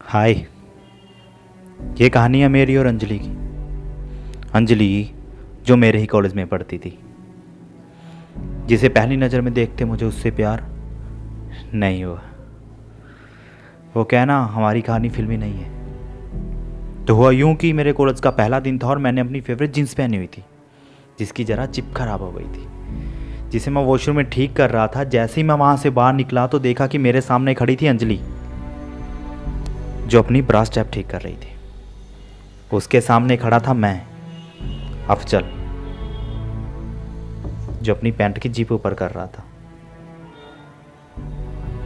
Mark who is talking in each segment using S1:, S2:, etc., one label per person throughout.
S1: हाय। ये कहानी है मेरी और अंजलि की। अंजलि जो मेरे ही कॉलेज में पढ़ती थी, जिसे पहली नज़र में देखते मुझे उससे प्यार नहीं हुआ। वो कहना हमारी कहानी फिल्मी नहीं है। तो हुआ यूं कि मेरे कॉलेज का पहला दिन था और मैंने अपनी फेवरेट जीन्स पहनी हुई थी, जिसकी ज़रा चिप खराब हो गई थी, जिसे मैं वॉशरूम में ठीक कर रहा था। जैसे ही मैं वहाँ से बाहर निकला तो देखा कि मेरे सामने खड़ी थी अंजलि, जो अपनी ब्रा स्ट्रैप ठीक कर रही थी। उसके सामने खड़ा था मैं, अफजल, जो अपनी पैंट की जीप ऊपर कर रहा था।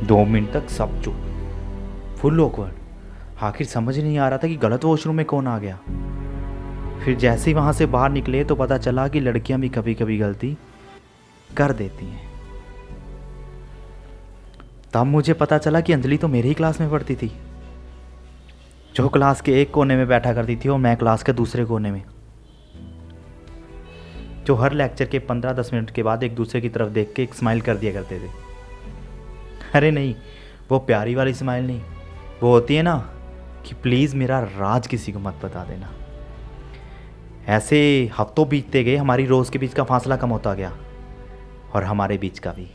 S1: 2 मिनट तक सब चुप, फुल ऑकवर्ड। आखिर समझ नहीं आ रहा था कि गलत वॉशरूम में कौन आ गया। फिर जैसे ही वहां से बाहर निकले तो पता चला कि लड़कियां भी कभी कभी गलती कर देती हैं। तब मुझे पता चला कि अंजलि तो मेरी ही क्लास में पढ़ती थी, जो क्लास के एक कोने में बैठा करती थी और मैं क्लास के दूसरे कोने में, जो हर लेक्चर के 15-10 मिनट के बाद एक दूसरे की तरफ देख के एक स्माइल कर दिया करते थे। अरे नहीं, वो प्यारी वाली स्माइल नहीं, वो होती है ना कि प्लीज़ मेरा राज किसी को मत बता देना। ऐसे हफ्तों बीतते गए, हमारी रोज़ के बीच का फासला कम होता गया और हमारे बीच का भी।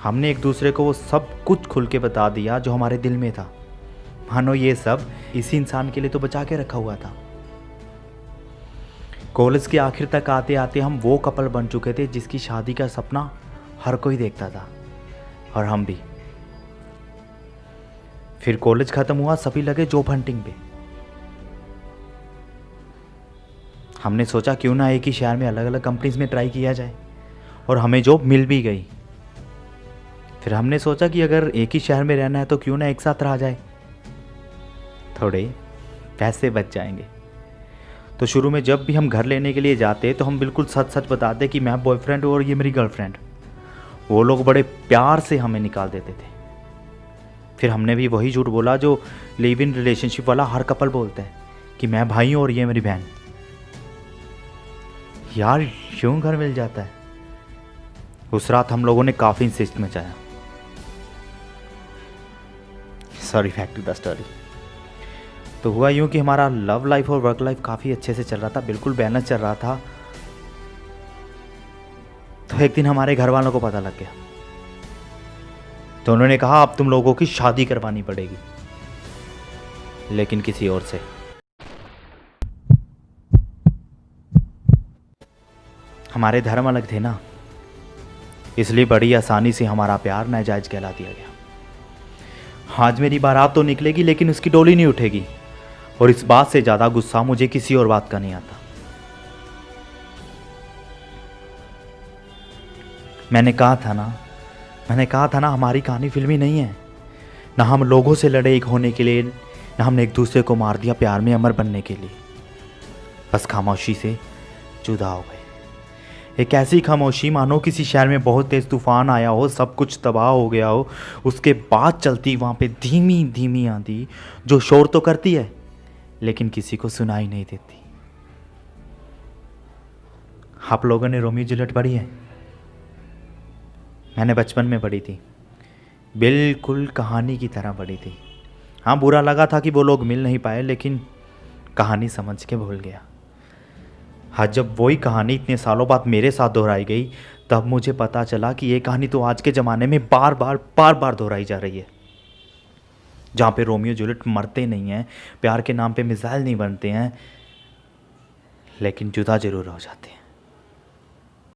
S1: हमने एक दूसरे को वो सब कुछ खुल के बता दिया जो हमारे दिल में था, मानो ये सब इसी इंसान के लिए तो बचा के रखा हुआ था। कॉलेज के आखिर तक आते आते हम वो कपल बन चुके थे जिसकी शादी का सपना हर कोई देखता था, और हम भी। फिर कॉलेज खत्म हुआ, सभी लगे जॉब हंटिंग पे। हमने सोचा क्यों ना एक ही शहर में अलग अलग कंपनीज में ट्राई किया जाए, और हमें जॉब मिल भी गई। फिर हमने सोचा कि अगर एक ही शहर में रहना है तो क्यों ना एक साथ रहा जाए, थोड़े पैसे बच जाएंगे। तो शुरू में जब भी हम घर लेने के लिए जाते तो हम बिल्कुल सच सच बताते कि मैं बॉयफ्रेंड हूँ और ये मेरी गर्लफ्रेंड। वो लोग बड़े प्यार से हमें निकाल देते थे। फिर हमने भी वही झूठ बोला जो लिव इन रिलेशनशिप वाला हर कपल बोलता है, कि मैं भाई हूँ और ये मेरी बहन। यार क्यों घर मिल जाता है। उस रात हम लोगों ने काफ़ी इंसिस्ट मचाया। Sorry, back to the story. तो हुआ यूं कि हमारा लव लाइफ और वर्क लाइफ काफ़ी अच्छे से चल रहा था, बिल्कुल बैलेंस चल रहा था। तो एक दिन हमारे घर वालों को पता लग गया, तो उन्होंने कहा अब तुम लोगों की शादी करवानी पड़ेगी, लेकिन किसी और से। हमारे धर्म अलग थे ना, इसलिए बड़ी आसानी से हमारा प्यार नाजायज कहला दिया गया। आज मेरी बारात तो निकलेगी लेकिन उसकी डोली नहीं उठेगी, और इस बात से ज़्यादा गुस्सा मुझे किसी और बात का नहीं आता। मैंने कहा था ना हमारी कहानी फिल्मी नहीं है। ना हम लोगों से लड़े एक होने के लिए, ना हमने एक दूसरे को मार दिया प्यार में अमर बनने के लिए। बस खामोशी से जुदा हो गए। एक ऐसी खामोशी मानो किसी शहर में बहुत तेज तूफान आया हो, सब कुछ तबाह हो गया हो, उसके बाद चलती वहाँ पे धीमी धीमी आंधी जो शोर तो करती है लेकिन किसी को सुनाई नहीं देती। आप लोगों ने रोमियो जूलियट पढ़ी है? मैंने बचपन में पढ़ी थी, बिल्कुल कहानी की तरह पढ़ी थी। हाँ, बुरा लगा था कि वो लोग मिल नहीं पाए, लेकिन कहानी समझ के भूल गया। हाँ, जब वही कहानी इतने सालों बाद मेरे साथ दोहराई गई, तब मुझे पता चला कि ये कहानी तो आज के ज़माने में बार बार दोहराई जा रही है, जहाँ पे रोमियो जूलियट मरते नहीं हैं, प्यार के नाम पे मिसाइल नहीं बनते हैं, लेकिन जुदा जरूर हो जाते हैं।